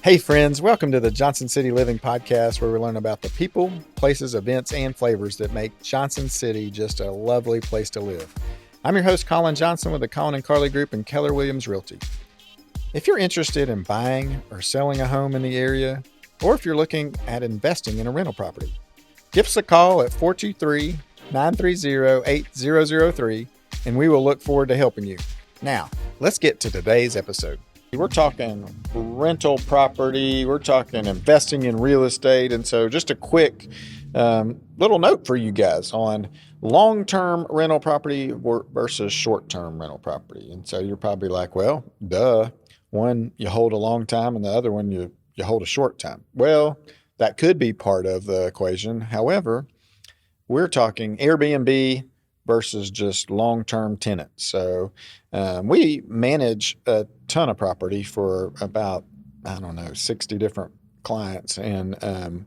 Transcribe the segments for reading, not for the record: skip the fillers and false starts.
Hey friends, welcome to the Johnson City Living Podcast, where we learn about the people, places, events, and flavors that make Johnson City just a lovely place to live. I'm your host, Colin Johnson, with the Colin and Carly Group and Keller Realty. If you're interested in buying or selling a home in the area, or if you're looking at investing in a rental property, give us a call at 423-930-8003, and we will look forward to helping you. Now, let's get to today's episode. We're talking rental property, we're talking investing in real estate, and so just a quick little note for you guys on long-term rental property versus short-term rental property. And so you're probably like, well, duh, one you hold a long time and the other one you hold a short time. Well, that could be part of the equation. However, we're talking Airbnb versus just long-term tenants. So we manage a ton of property for about, 60 different clients. And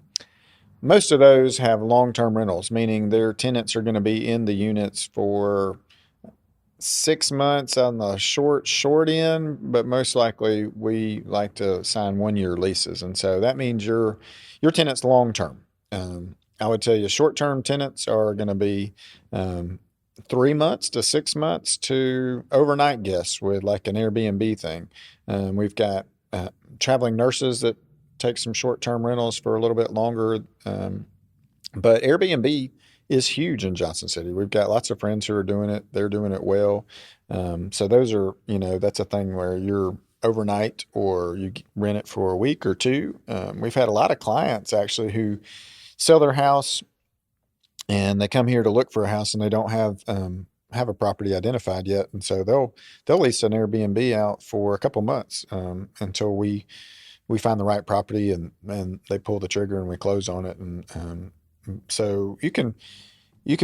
most of those have long-term rentals, meaning their tenants are going to be in the units for 6 months on the short end, but most likely we like to sign 1-year leases. And so that means your tenant's long-term. I would tell you short-term tenants are going to be 3 months to 6 months to overnight guests with like an Airbnb thing. We've got traveling nurses that take some short-term rentals for a little bit longer. But Airbnb is huge in Johnson City. We've got lots of friends who are doing it. They're doing it well. So those are, that's a thing where you're overnight or you rent it for a week or two. We've had a lot of clients actually who sell their house and they come here to look for a house and they don't have a property identified yet. And so they'll lease an Airbnb out for a couple months until we find the right property and they pull the trigger and we close on it. And so you could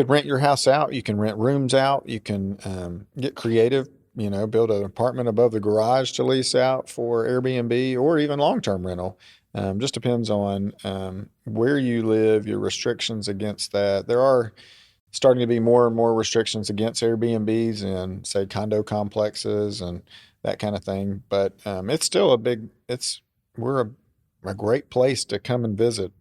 rent your house out, you can rent rooms out, you can get creative, build an apartment above the garage to lease out for Airbnb or even long-term rental. Just depends on where you live, your restrictions against that. There are starting to be more and more restrictions against Airbnbs and say condo complexes and that kind of thing. But it's still we're a great place to come and visit.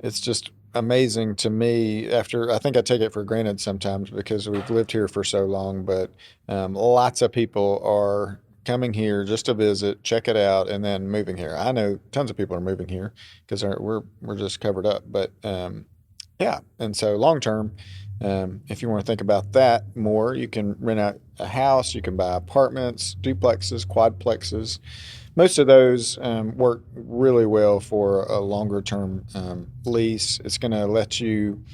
It's just amazing to me I think I take it for granted sometimes because we've lived here for so long, but lots of people are coming here just to visit, check it out, and then moving here. I know tons of people are moving here because we're just covered up. But yeah, and so long term, if you want to think about that more, you can rent out a house, you can buy apartments, duplexes, quadplexes. Most of those work really well for a longer term lease. It's going to let you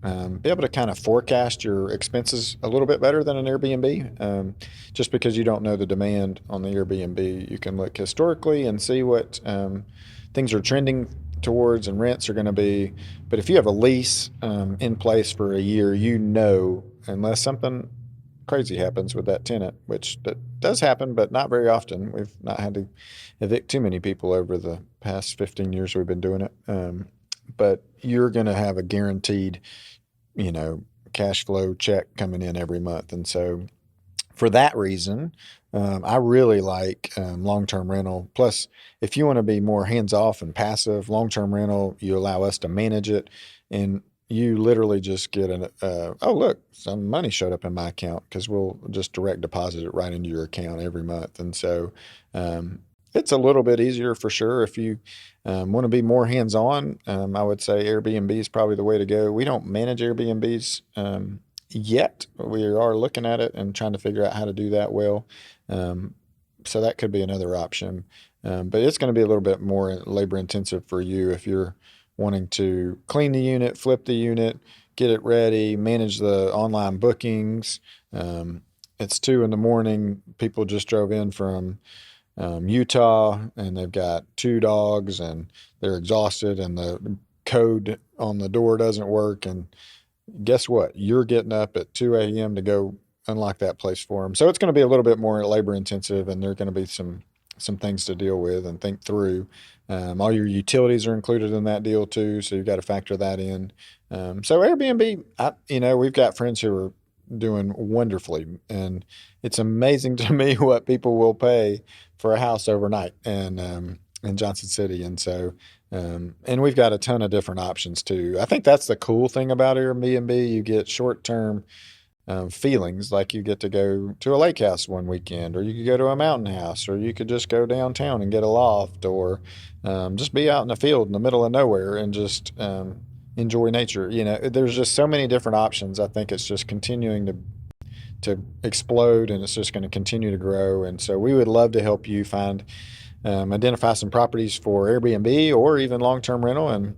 be able to kind of forecast your expenses a little bit better than an Airbnb. Just because you don't know the demand on the Airbnb, you can look historically and see what things are trending towards and rents are going to be. But if you have a lease in place for a year, unless something crazy happens with that tenant, which that does happen, but not very often. We've not had to evict too many people over the past 15 years we've been doing it. But you're going to have a guaranteed, cash flow check coming in every month. And so for that reason, I really like long-term rental. Plus, if you want to be more hands-off and passive, long-term rental, you allow us to manage it. And you literally just get look, some money showed up in my account because we'll just direct deposit it right into your account every month. And so it's a little bit easier for sure. If you want to be more hands-on, I would say Airbnb is probably the way to go. We don't manage Airbnbs yet. We are looking at it and trying to figure out how to do that well. So that could be another option. But it's going to be a little bit more labor intensive for you if you're wanting to clean the unit, flip the unit, get it ready, manage the online bookings. It's 2 a.m. People just drove in from Utah and they've got 2 dogs and they're exhausted and the code on the door doesn't work. And guess what? You're getting up at 2 a.m. to go unlock that place for them. So it's going to be a little bit more labor intensive and there are going to be some things to deal with and think through. All your utilities are included in that deal too, so you've got to factor that in. So Airbnb, we've got friends who are doing wonderfully, and it's amazing to me what people will pay for a house overnight. And in Johnson City. And so, and we've got a ton of different options too. I think that's the cool thing about Airbnb. You get short term feelings, like you get to go to a lake house one weekend, or you could go to a mountain house, or you could just go downtown and get a loft, or just be out in the field in the middle of nowhere and just enjoy nature. There's just so many different options. I think it's just continuing to explode, and it's just going to continue to grow. And so we would love to help you find identify some properties for Airbnb or even long-term rental, and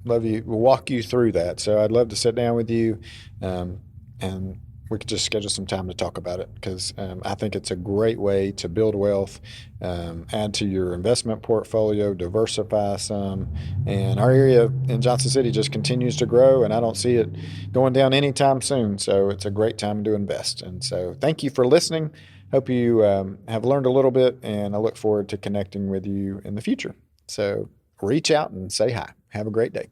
we'll walk you through that. So I'd love to sit down with you, and we could just schedule some time to talk about it, because I think it's a great way to build wealth, add to your investment portfolio, diversify some. And our area in Johnson City just continues to grow, and I don't see it going down anytime soon. So it's a great time to invest. And so thank you for listening. Hope you have learned a little bit, and I look forward to connecting with you in the future. So reach out and say hi. Have a great day.